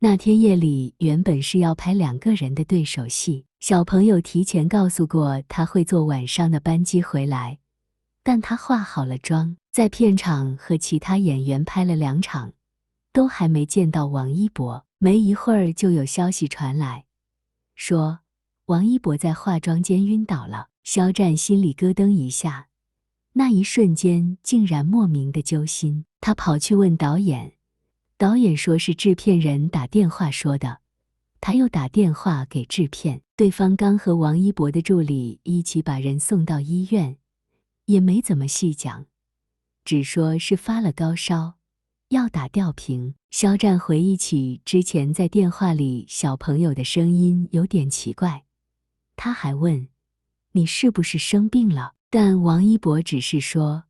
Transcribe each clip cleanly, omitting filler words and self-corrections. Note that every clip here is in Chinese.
那天夜里原本是要拍2个人的对手戏，小朋友提前告诉过他会坐晚上的班机回来，但他化好了妆，在片场和其他演员拍了2场，都还没见到王一博。没一会儿就有消息传来，说王一博在化妆间晕倒了。肖战心里咯噔一下，那一瞬间竟然莫名的揪心。他跑去问导演，导演说是制片人打电话说的，他又打电话给制片，对方刚和王一博的助理一起把人送到医院，也没怎么细讲，只说是发了高烧，要打吊瓶。肖战回忆起之前在电话里小朋友的声音有点奇怪，他还问你是不是生病了？但王一博只是说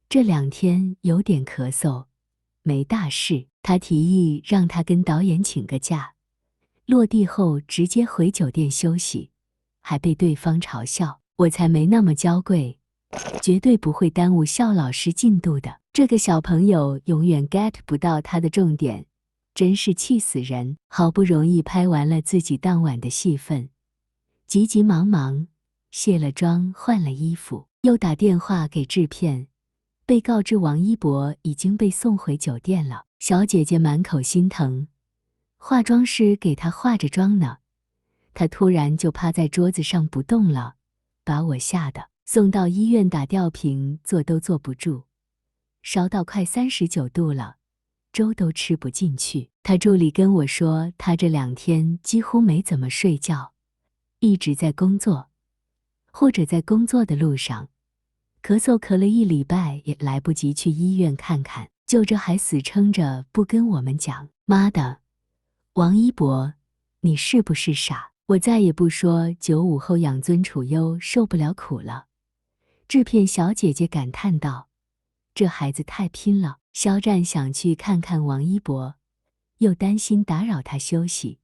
这2天有点咳嗽，没大事。他提议让他跟导演请个假，落地后直接回酒店休息，还被对方嘲笑，我才没那么娇贵，绝对不会耽误肖老师进度的。这个小朋友永远 get 不到他的重点，真是气死人。好不容易拍完了自己当晚的戏份，急急忙忙卸了妆换了衣服，又打电话给制片，被告知王一博已经被送回酒店了。小姐姐满口心疼，化妆师给她化着妆呢，她突然就趴在桌子上不动了，把我吓得送到医院打吊瓶，坐都坐不住，烧到快39度了，粥都吃不进去。他助理跟我说，他这2天几乎没怎么睡觉，一直在工作，或者在工作的路上，咳嗽咳了1礼拜也来不及去医院看看，就这还死撑着不跟我们讲。妈的，王一博，你是不是傻？我再也不说95后养尊处优受不了苦了。制片小姐姐感叹道，这孩子太拼了。肖战想去看看王一博，又担心打扰他休息，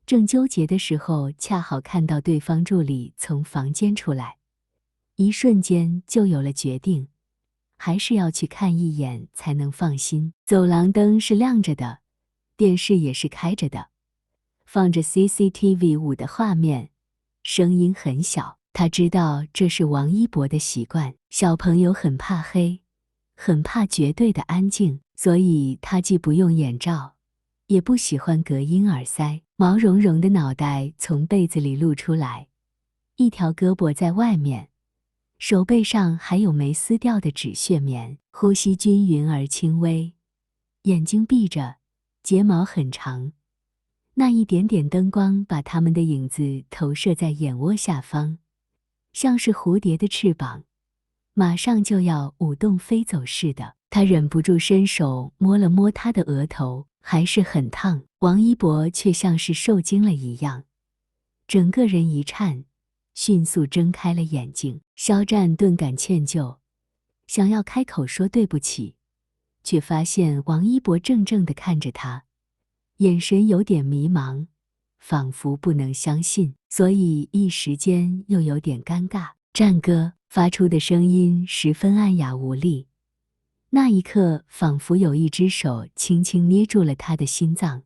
正纠结的时候，恰好看到对方助理从房间出来，一瞬间就有了决定，还是要去看一眼才能放心。走廊灯是亮着的，电视也是开着的，放着 CCTV5的画面，声音很小。他知道这是王一博的习惯，小朋友很怕黑，很怕绝对的安静，所以他既不用眼罩，也不喜欢隔音耳塞。毛茸茸的脑袋从被子里露出来，一条胳膊在外面，手背上还有没撕掉的纸屑棉，呼吸均匀而轻微，眼睛闭着，睫毛很长，那一点点灯光把他们的影子投射在眼窝下方，像是蝴蝶的翅膀，马上就要舞动飞走似的。他忍不住伸手摸了摸他的额头，还是很烫。王一博却像是受惊了一样，整个人一颤，迅速睁开了眼睛。肖战顿感歉疚，想要开口说对不起，却发现王一博怔怔地看着他，眼神有点迷茫，仿佛不能相信，所以一时间又有点尴尬。战哥发出的声音十分暗哑无力，那一刻仿佛有一只手轻轻捏住了他的心脏，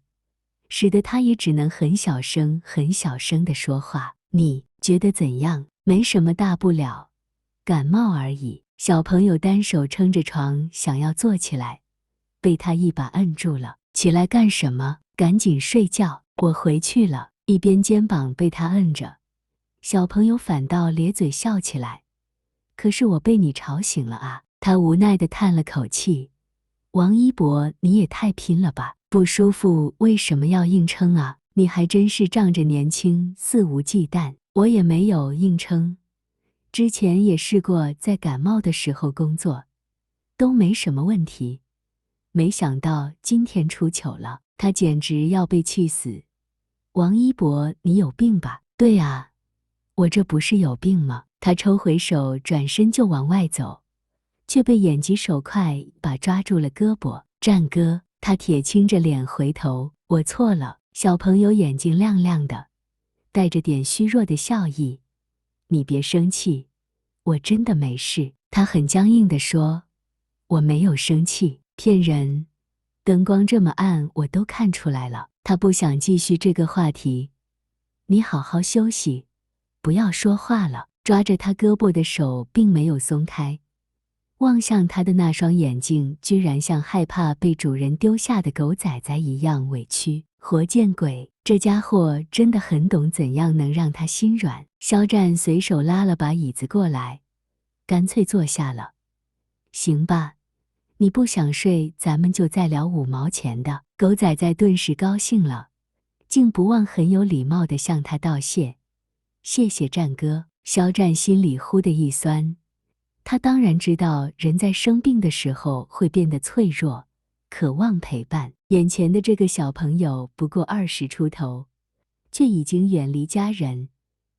使得他也只能很小声很小声地说话。你觉得怎样？没什么大不了，感冒而已。小朋友单手撑着床想要坐起来，被他一把摁住了。起来干什么？赶紧睡觉，我回去了。一边肩膀被他摁着，小朋友反倒咧嘴笑起来。可是我被你吵醒了啊！他无奈地叹了口气。王一博，你也太拼了吧，不舒服为什么要硬撑啊？你还真是仗着年轻肆无忌惮。我也没有硬撑，之前也试过在感冒的时候工作，都没什么问题。没想到今天出糗了，他简直要被气死。王一博，你有病吧？对啊，我这不是有病吗？他抽回手，转身就往外走，却被眼疾手快一把抓住了胳膊。战哥，他铁青着脸回头，我错了。小朋友眼睛亮亮的，带着点虚弱的笑意。你别生气，我真的没事。他很僵硬地说，我没有生气，骗人，灯光这么暗我都看出来了。他不想继续这个话题。你好好休息，不要说话了。抓着他胳膊的手并没有松开，望向他的那双眼睛，居然像害怕被主人丢下的狗崽崽一样委屈。活见鬼！这家伙真的很懂怎样能让他心软。肖战随手拉了把椅子过来，干脆坐下了。行吧，你不想睡，咱们就再聊5毛钱的。狗崽崽顿时高兴了，竟不忘很有礼貌地向他道谢。谢谢战哥。肖战心里忽的一酸，他当然知道人在生病的时候会变得脆弱，渴望陪伴。眼前的这个小朋友不过20出头，却已经远离家人，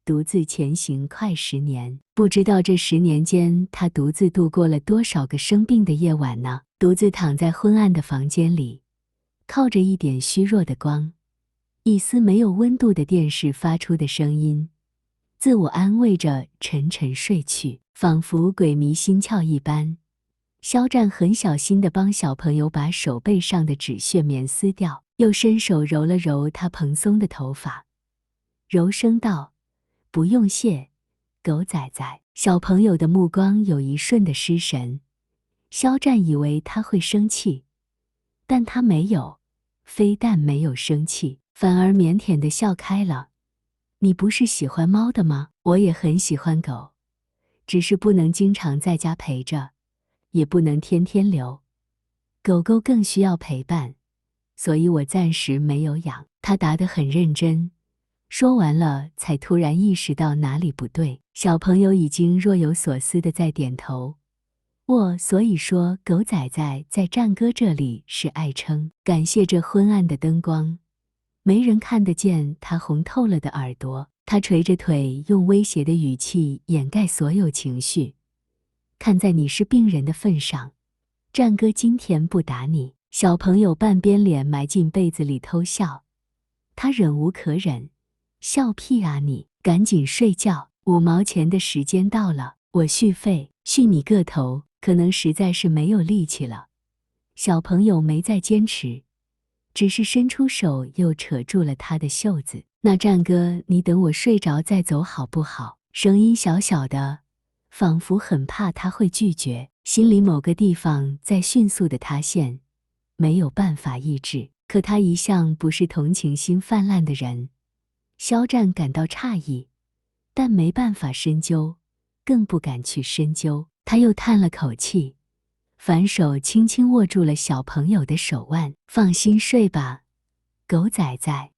独自前行快10年。不知道这10年间，他独自度过了多少个生病的夜晚呢？独自躺在昏暗的房间里，靠着一点虚弱的光，一丝没有温度的电视发出的声音，自我安慰着沉沉睡去，仿佛鬼迷心窍一般。肖战很小心地帮小朋友把手背上的纸屑棉撕掉，又伸手揉了揉他蓬松的头发，柔声道：“不用谢，狗崽崽。”小朋友的目光有一瞬的失神，肖战以为他会生气，但他没有，非但没有生气，反而腼腆地笑开了。你不是喜欢猫的吗？我也很喜欢狗，只是不能经常在家陪着，也不能天天留。狗狗更需要陪伴，所以我暂时没有养。他答得很认真，说完了才突然意识到哪里不对。小朋友已经若有所思地在点头。所以说狗崽崽在战哥这里是爱称。感谢这昏暗的灯光，没人看得见他红透了的耳朵。他垂着腿，用威胁的语气掩盖所有情绪。看在你是病人的份上，战哥今天不打你。小朋友半边脸埋进被子里偷笑，他忍无可忍，笑屁啊你，赶紧睡觉，5毛钱的时间到了，我续费，续你个头，可能实在是没有力气了。小朋友没再坚持，只是伸出手又扯住了他的袖子。那战哥，你等我睡着再走好不好？声音小小的，仿佛很怕他会拒绝，心里某个地方在迅速的塌陷，没有办法抑制。可他一向不是同情心泛滥的人。肖战感到诧异，但没办法深究，更不敢去深究。他又叹了口气，反手轻轻握住了小朋友的手腕。放心睡吧，狗崽崽。